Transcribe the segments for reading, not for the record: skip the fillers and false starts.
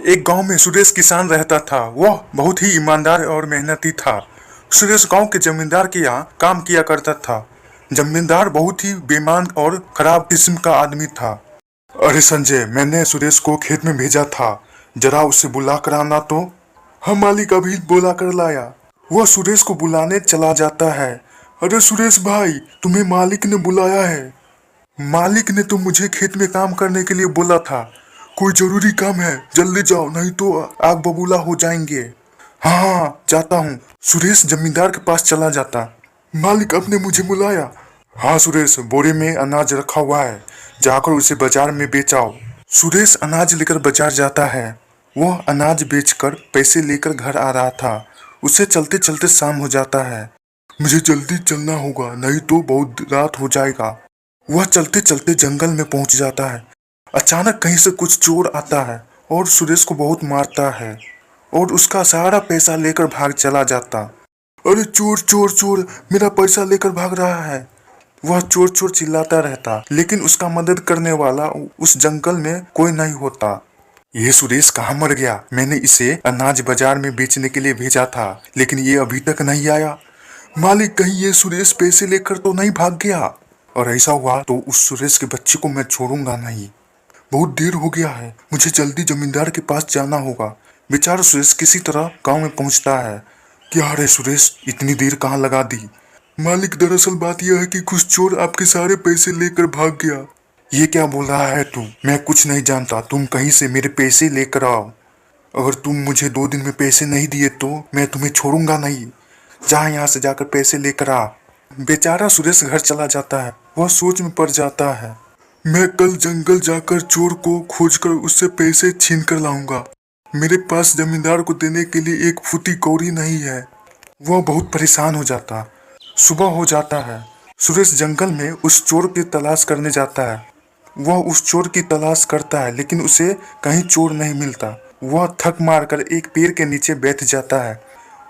एक गांव में सुरेश किसान रहता था। वह बहुत ही ईमानदार और मेहनती था। सुरेश गांव के जमींदार के यहाँ काम किया करता था। जमींदार बहुत ही बेईमान और खराब किस्म का आदमी था। अरे संजय, मैंने सुरेश को खेत में भेजा था, जरा उसे बुला कर आना तो। हम मालिक अभी बुला कर लाया। वह सुरेश को बुलाने चला जाता है। अरे सुरेश भाई, तुम्हें मालिक ने बुलाया है। मालिक ने तो मुझे खेत में काम करने के लिए बोला था। कोई जरूरी काम है, जल्दी जाओ नहीं तो आग बबूला हो जाएंगे। हाँ हाँ, जाता हूँ। सुरेश जमींदार के पास चला जाता। मालिक, आपने मुझे बुलाया? हाँ सुरेश, बोरे में अनाज रखा हुआ है, जाकर उसे बाजार में बेच आओ। सुरेश अनाज लेकर बाजार जाता है। वह अनाज बेचकर पैसे लेकर घर आ रहा था। उसे चलते चलते शाम हो जाता है। मुझे जल्दी चलना होगा, नहीं तो बहुत रात हो जाएगा। वह चलते चलते जंगल में पहुंच जाता है। अचानक कहीं से कुछ चोर आता है और सुरेश को बहुत मारता है और उसका सारा पैसा लेकर भाग चला जाता। अरे चोर चोर चोर, मेरा पैसा लेकर भाग रहा है। वह चोर चोर चिल्लाता रहता, लेकिन उसका मदद करने वाला उस जंगल में कोई नहीं होता। ये सुरेश कहाँ मर गया? मैंने इसे अनाज बाजार में बेचने के लिए भेजा था, लेकिन ये अभी तक नहीं आया। मालिक, कहीं ये सुरेश पैसे लेकर तो नहीं भाग गया? और ऐसा हुआ तो उस सुरेश के बच्चे को मैं छोड़ूंगा नहीं। बहुत देर हो गया है, मुझे जल्दी जमींदार के पास जाना होगा। बेचारा सुरेश किसी तरह गांव में पहुंचता है। क्या रे सुरेश, इतनी देर कहाँ लगा दी? मालिक, दरअसल बात यह है कि कुछ चोर आपके सारे पैसे लेकर भाग गया। ये क्या बोल रहा है तू? मैं कुछ नहीं जानता, तुम कहीं से मेरे पैसे लेकर आओ। अगर तुम मुझे 2 दिन में पैसे नहीं दिए तो मैं तुम्हें छोड़ूंगा नहीं। जहाँ यहाँ से जाकर पैसे लेकर आ। बेचारा सुरेश घर चला जाता है। वह सोच में पड़ जाता है, मैं कल जंगल जाकर चोर को खोजकर उससे पैसे छीन कर लाऊंगा। मेरे पास जमींदार को देने के लिए एक फुटी कौड़ी नहीं है। वह बहुत परेशान हो जाता। सुबह हो जाता है। सुरेश जंगल में उस चोर की तलाश करने जाता है। वह उस चोर की तलाश करता है, लेकिन उसे कहीं चोर नहीं मिलता। वह थक मारकर एक पेड़ के नीचे बैठ जाता है।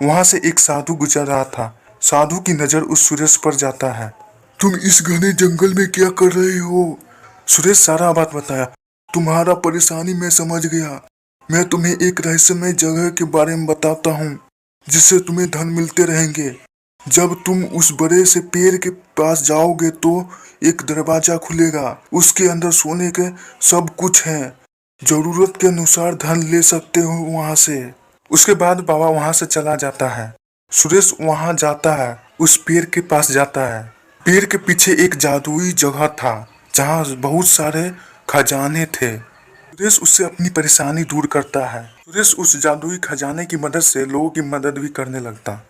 वहां से एक साधु गुजर रहा था। साधु की नजर उस सुरेश पर जाता है। तुम इस घने जंगल में क्या कर रहे हो? सुरेश सारा बात बताया। तुम्हारा परेशानी मैं समझ गया। मैं तुम्हें एक रहस्यमय जगह के बारे में बताता हूँ, जिससे तुम्हें धन मिलते रहेंगे। जब तुम उस बड़े से पेड़ के पास जाओगे तो एक दरवाजा खुलेगा। उसके अंदर सोने के सब कुछ है। जरूरत के अनुसार धन ले सकते हो वहां से। उसके बाद बाबा वहां से चला जाता है। सुरेश वहां जाता है, उस पेड़ के पास जाता है। पेड़ के पीछे एक जादुई जगह था, जहाँ बहुत सारे खजाने थे। सुरेश उससे अपनी परेशानी दूर करता है। सुरेश उस जादुई खजाने की मदद से लोगों की मदद भी करने लगता।